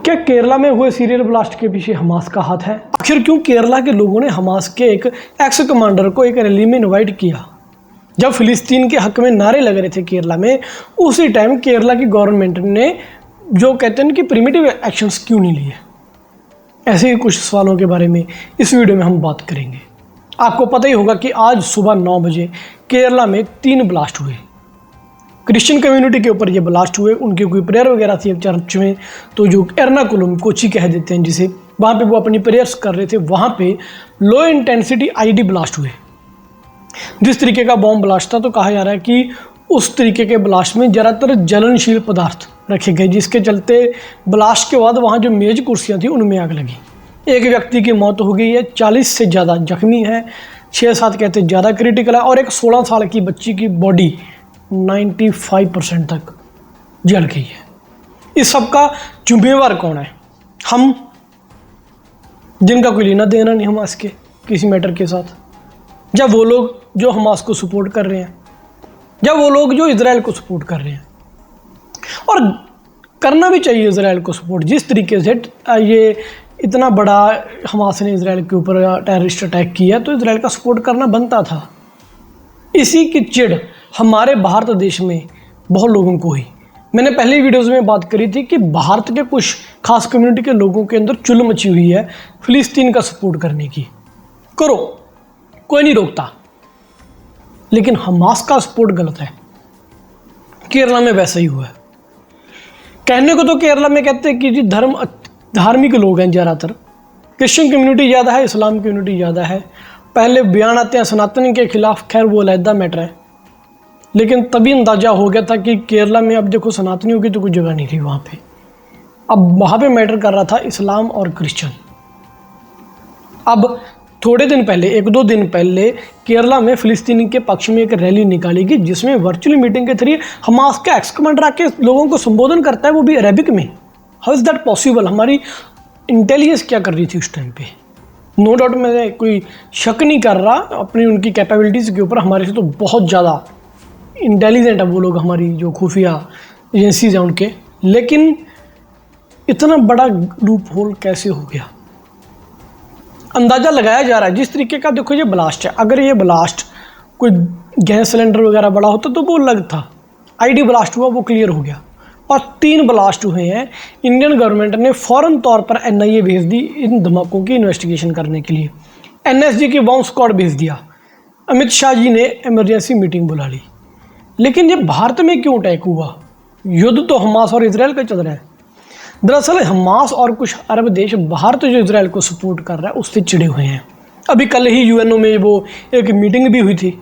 क्या केरला में हुए सीरियल ब्लास्ट के पीछे हमास का हाथ है? आखिर क्यों केरला के लोगों ने हमास के एक एक्स कमांडर को एक रैली में इनवाइट किया? जब फिलिस्तीन के हक में नारे लग रहे थे केरला में, उसी टाइम केरला की गवर्नमेंट ने जो कहते हैं कि प्रिमिटिव एक्शंस क्यों नहीं लिए? ऐसे ही कुछ सवालों के बारे में इस वीडियो में हम बात करेंगे। आपको पता ही होगा कि आज सुबह 9 बजे केरला में 3 ब्लास्ट हुए। क्रिश्चियन कम्युनिटी के ऊपर ये ब्लास्ट हुए। उनकी कोई प्रेयर वगैरह थी चर्च में, तो जो एर्नाकुलम कोची कह देते हैं जिसे, वहाँ पे वो अपनी प्रेयर्स कर रहे थे। वहाँ पे लो इंटेंसिटी आईडी ब्लास्ट हुए। जिस तरीके का बॉम्ब ब्लास्ट था, तो कहा जा रहा है कि उस तरीके के ब्लास्ट में ज़्यादातर जलनशील पदार्थ रखे गए, जिसके चलते ब्लास्ट के बाद वहाँ जो मेज कुर्सियाँ थी उनमें आग लगी। एक व्यक्ति की मौत हो गई है, 40 से ज़्यादा जख्मी है, 6-7 कहते ज़्यादा क्रिटिकल है, और एक 16 साल की बच्ची की बॉडी 95% तक जल गई है। इस सब का जिम्मेवार कौन है? हम, जिनका कोई लेना देना नहीं हमास के किसी मैटर के साथ, या वो लोग जो हमास को सपोर्ट कर रहे हैं, या वो लोग जो इजराइल को सपोर्ट कर रहे हैं। और करना भी चाहिए इजराइल को सपोर्ट। जिस तरीके से ये इतना बड़ा हमास ने इजराइल के ऊपर टेररिस्ट अटैक किया, तो इजराइल का सपोर्ट करना बनता था। इसी की चिढ़ हमारे भारत देश में बहुत लोगों को हुई। मैंने पहले वीडियोज़ में बात करी थी कि भारत के कुछ खास कम्युनिटी के लोगों के अंदर चुल मची हुई है फिलिस्तीन का सपोर्ट करने की। करो, कोई नहीं रोकता, लेकिन हमास का सपोर्ट गलत है। केरला में वैसा ही हुआ है। कहने को तो केरला में कहते हैं कि जी धार्मिक लोग हैं ज़्यादातर, क्रिश्चियन कम्युनिटी ज़्यादा है, इस्लाम कम्युनिटी ज़्यादा है। पहले बयान आते हैं सनातन के खिलाफ, खैर वो अलहदा मैटर है, लेकिन तभी अंदाज़ा हो गया था कि केरला में अब देखो सनातनियों की तो कोई जगह नहीं थी वहाँ पे। अब वहाँ पे मैटर कर रहा था इस्लाम और क्रिश्चियन। अब थोड़े दिन पहले, 1-2 दिन पहले केरला में फिलिस्तीनी के पक्ष में एक रैली निकाली गई, जिसमें वर्चुअल मीटिंग के थ्रू हमास का एक्स कमांडर आके लोगों को संबोधन करता है, वो भी अरेबिक में। How is that possible? हमारी इंटेलिजेंस क्या कर रही थी उस टाइम पे? नो डाउट, मैं कोई शक नहीं कर रहा अपनी उनकी कैपेबिलिटीज़ के ऊपर। हमारे से तो बहुत ज़्यादा इंटेलिजेंट है वो लोग, हमारी जो खुफिया एजेंसीज हैं उनके। लेकिन इतना बड़ा लूप होल कैसे हो गया? अंदाज़ा लगाया जा रहा है जिस तरीके का। देखो ये ब्लास्ट है, अगर ये ब्लास्ट कोई गैस सिलेंडर वगैरह बड़ा होता तो वो अलग था। आईडी ब्लास्ट हुआ, वो क्लियर हो गया। और 3 ब्लास्ट हुए हैं। इंडियन गवर्नमेंट ने फ़ौरन तौर पर NIA भेज दी इन धमाकों की इन्वेस्टिगेशन करने के लिए। NSG की बॉम्ब स्क्वाड भेज दिया। अमित शाह जी ने इमरजेंसी मीटिंग बुला ली। लेकिन ये भारत में क्यों अटैक हुआ? युद्ध तो हमास और इजराइल का चल रहा है। दरअसल हमास और कुछ अरब देश भारत जो इजराइल को सपोर्ट कर रहा है उससे चिड़े हुए हैं। अभी कल ही UNO में वो एक मीटिंग भी हुई थी,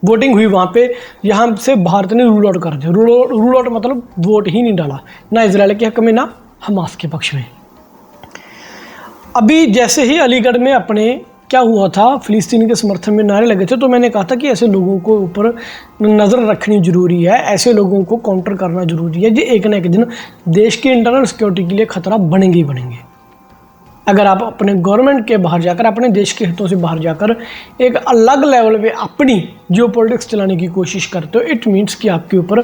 वोटिंग हुई वहाँ पे। यहाँ से भारत ने रूल आउट कर दिया। रूल आउट मतलब वोट ही नहीं डाला, ना इजराइल के हक में ना हमास के पक्ष में। अभी जैसे ही अलीगढ़ में अपने क्या हुआ था, फिलिस्तीन के समर्थन में नारे लगे थे, तो मैंने कहा था कि ऐसे लोगों को ऊपर नज़र रखनी जरूरी है, ऐसे लोगों को काउंटर करना जरूरी है। ये एक ना एक दिन देश की इंटरनल सिक्योरिटी के लिए खतरा बनेंगे ही बनेंगे। अगर आप अपने गवर्नमेंट के बाहर जाकर, अपने देश के हितों से बाहर जाकर एक अलग लेवल पे अपनी जियोपॉलिटिक्स चलाने की कोशिश करते हो, इट मीन्स कि आपके ऊपर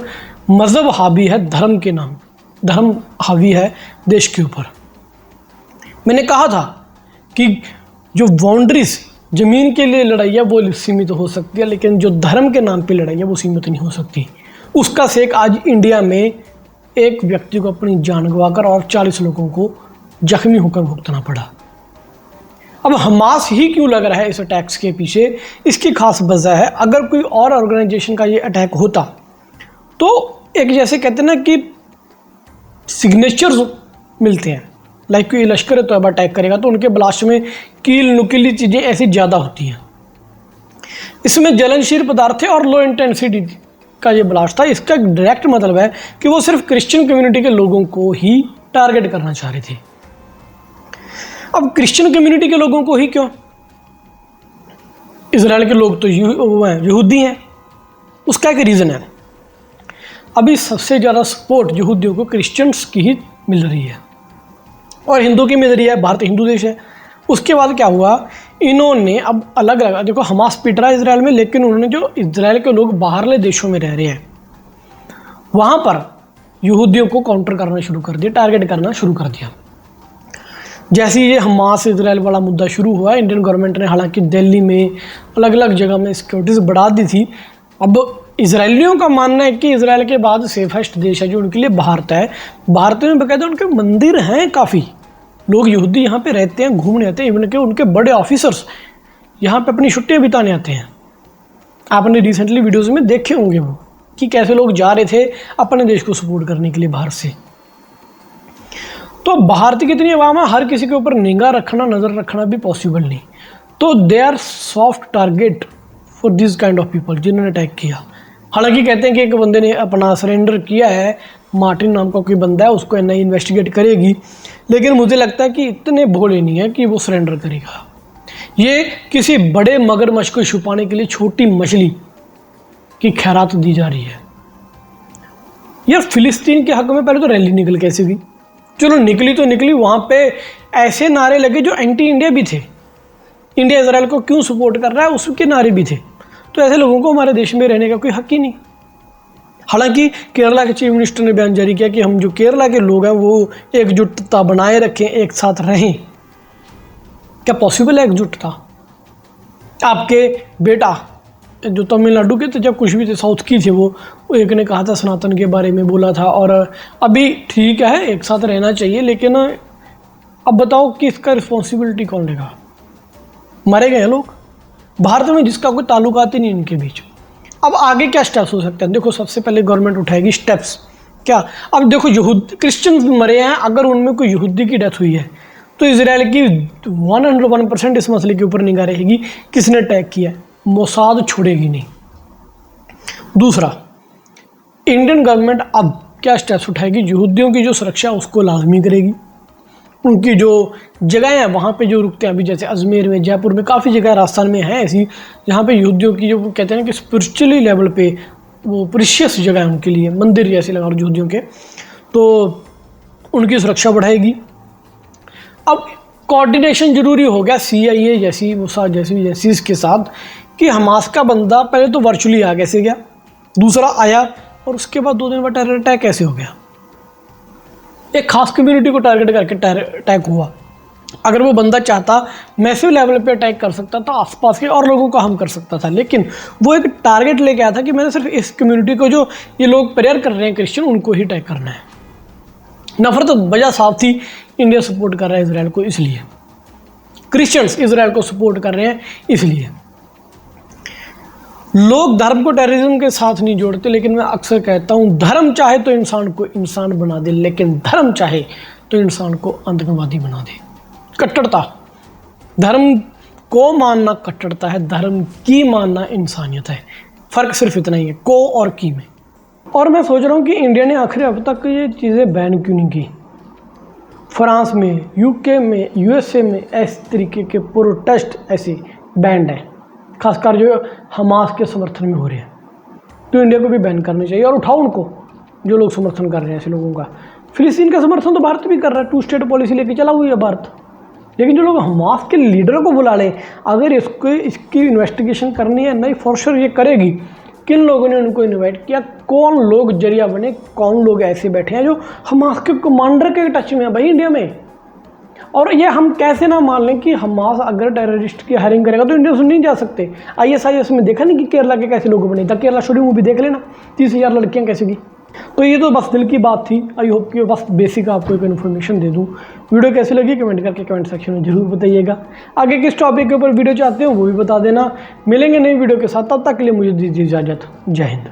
मज़हब हावी है, धर्म के नाम धर्म हावी है देश के ऊपर। मैंने कहा था कि जो बाउंड्रीज ज़मीन के लिए लड़ाई है वो सीमित हो सकती है, लेकिन जो धर्म के नाम पे लड़ाई है वो सीमित नहीं हो सकती। उसका सेक आज इंडिया में एक व्यक्ति को अपनी जान गंवाकर और 40 लोगों को जख्मी होकर भुगतना पड़ा। अब हमास ही क्यों लग रहा है इस अटैक्स के पीछे? इसकी खास वजह है, अगर कोई और ऑर्गेनाइजेशन का ये अटैक होता तो एक जैसे कहते हैं ना कि सिग्नेचर्स मिलते हैं, लाइक कोई लश्कर तैयबा अटैक करेगा तो उनके ब्लास्ट में कील नुकीली चीज़ें ऐसी ज़्यादा होती हैं। इसमें जलनशील पदार्थ थे और लो इंटेंसिटी का ये ब्लास्ट था। इसका डायरेक्ट मतलब है कि वो सिर्फ क्रिश्चियन कम्युनिटी के लोगों को ही टारगेट करना चाह रहे थे। अब क्रिश्चियन कम्युनिटी के लोगों को ही क्यों? इजराइल के लोग तो यहूदी हैं, उसका एक रीज़न है। अभी सबसे ज़्यादा सपोर्ट यहूदियों को क्रिश्चियंस की ही मिल रही है और हिंदू की मिल रही है। भारत हिंदू देश है। उसके बाद क्या हुआ, इन्होंने अब अलग अलग, देखो हमास पिट रहा है इजराइल में, लेकिन उन्होंने जो इजराइल के लोग बाहरले देशों में रह रहे हैं वहाँ पर यहूदियों को काउंटर करना शुरू कर दिया, टारगेट करना शुरू कर दिया। जैसे ये हमास इजराइल वाला मुद्दा शुरू हुआ, इंडियन गवर्नमेंट ने हालांकि दिल्ली में अलग अलग जगह में सिक्योरिटीज़ बढ़ा दी थी। अब इजरायलियों का मानना है कि इजराइल के बाद सेफेस्ट देश है जो उनके लिए भारत है। भारत में बकायदा उनके मंदिर हैं, काफ़ी लोग यहूदी यहाँ पे रहते हैं, घूमने आते हैं, इवन के उनके बड़े ऑफिसर्स यहाँ पे अपनी छुट्टियाँ बिताने आते हैं। आपने रिसेंटली वीडियोज़ में देखे होंगे वो कि कैसे लोग जा रहे थे अपने देश को सपोर्ट करने के लिए बाहर से। तो भारत की इतनी आवाम है, हर किसी के ऊपर निगाह रखना, नज़र रखना भी पॉसिबल नहीं। तो they are soft target for this kind of people जिन्होंने अटैक किया। हालांकि कहते हैं कि एक बंदे ने अपना सरेंडर किया है, मार्टिन नाम का कोई बंदा है, उसको एनआईए इन्वेस्टिगेट करेगी, लेकिन मुझे लगता है कि इतने भोले नहीं है कि वो सरेंडर करेगा। ये किसी बड़े मगरमच्छ को छुपाने के लिए छोटी मछली की खैरात दी जा रही है। यार फिलिस्तीन के हक में पहले तो रैली निकल कैसे हुई? चलो निकली तो निकली, वहाँ पे ऐसे नारे लगे जो एंटी इंडिया भी थे। इंडिया इजराइल को क्यों सपोर्ट कर रहा है उसके नारे भी थे। तो ऐसे लोगों को हमारे देश में रहने का कोई हक ही नहीं। हालांकि केरला के चीफ मिनिस्टर ने बयान जारी किया कि हम जो केरला के लोग हैं वो एकजुटता बनाए रखें, एक साथ रहें। क्या पॉसिबल है एकजुटता? आपके बेटा जो तमिलनाडु के थे, जब कुछ भी थे, साउथ की थे, वो एक ने कहा था सनातन के बारे में बोला था, और अभी ठीक है एक साथ रहना चाहिए, लेकिन अब बताओ कि इसका रिस्पॉन्सिबिलिटी कौन लेगा? मारे गए हैं लोग भारत में जिसका कोई ताल्लुकात ही नहीं इनके बीच। अब आगे क्या स्टेप्स हो सकते हैं? देखो सबसे पहले गवर्नमेंट उठाएगी स्टेप्स। क्या? अब देखो क्रिश्चियंस भी मरे हैं, अगर उनमें कोई यहूदी की डेथ हुई है तो इजराइल की 101% इस मसले के ऊपर निगाह रहेगी किसने अटैक किया है, मोसाद छोड़ेगी नहीं। दूसरा, इंडियन गवर्नमेंट अब क्या स्टेप्स उठाएगी? यहूदियों की जो सुरक्षा है उसको लाजमी करेगी। उनकी जो जगह है वहाँ पे जो रुकते हैं, अभी जैसे अजमेर में, जयपुर में, काफ़ी जगह राजस्थान में है ऐसी जहाँ पे यहूदियों की जो कहते हैं ना कि स्पिरिचुअली लेवल पे वो प्रीशियस जगह है उनके लिए, मंदिर जैसे लगा लो यहूदियों के, तो उनकी सुरक्षा बढ़ाएगी। अब कोऑर्डिनेशन जरूरी हो गया CIA जैसी, मोसाद जैसी इसके साथ, कि हमास का बंदा पहले तो वर्चुअली आ कैसे गया, दूसरा आया और उसके बाद 2 दिन बाद टेरर अटैक कैसे हो गया। एक खास कम्युनिटी को टारगेट करके अटैक हुआ। अगर वो बंदा चाहता मैसिव लेवल पे अटैक कर सकता था, आसपास के और लोगों को हम कर सकता था, लेकिन वो एक टारगेट लेके आया था कि मैंने सिर्फ इस कम्युनिटी को, जो ये लोग प्रेयर कर रहे हैं क्रिश्चियन, उनको ही अटैक करना है। नफरत वजह साफ थी, इंडिया सपोर्ट कर रहा है इसराइल को, इसलिए क्रिश्चियंस इसराइल को सपोर्ट कर रहे हैं इसलिए। लोग धर्म को टेररिज्म के साथ नहीं जोड़ते, लेकिन मैं अक्सर कहता हूं धर्म चाहे तो इंसान को इंसान बना दे, लेकिन धर्म चाहे तो इंसान को आतंकवादी बना दे। कट्टरता, धर्म को मानना कट्टरता है, धर्म की मानना इंसानियत है। फर्क सिर्फ इतना ही है, को और की में। और मैं सोच रहा हूँ कि इंडिया ने आखिर अब तक ये चीज़ें बैन क्यों नहीं की। फ्रांस में, UK में, USA में इस तरीके के प्रोटेस्ट ऐसे बैंड हैं, खासकर जो हमास के समर्थन में हो रहे हैं। तो इंडिया को भी बैन करना चाहिए और उठाओ उनको जो लोग समर्थन कर रहे हैं ऐसे लोगों का। फिलिस्तीन का समर्थन तो भारत भी कर रहा है, 2 स्टेट पॉलिसी लेके चला हुई है भारत। लेकिन जो लोग हमास के लीडर को बुला लें, अगर इसकी इन्वेस्टिगेशन करनी है, नहीं फॉर श्योर ये करेगी। किन लोगों ने उनको इनवाइट किया, कौन लोग जरिया बने, कौन लोग ऐसे बैठे हैं जो हमास के कमांडर के टच में है भाई इंडिया में। और ये हम कैसे ना मान लें कि हमास अगर टेररिस्ट की हायरिंग करेगा तो इंडिया से नहीं जा सकते। ISIS में देखा नहीं कि केरला के कैसे लोग बने था, केरला स्टोरी मूवी देख लेना, 30,000 लड़कियां कैसे की। तो ये तो बस दिल की बात थी। आई होप कि बस बेसिक आपको एक इन्फॉर्मेशन दे दूँ। वीडियो कैसी लगी कमेंट करके कमेंट सेक्शन में जरूर बताइएगा। आगे किस टॉपिक के ऊपर वीडियो चाहते हो वो भी बता देना। मिलेंगे नई वीडियो के साथ, तब तक के लिए मुझे दीजिए इजाज़त। जय हिंद।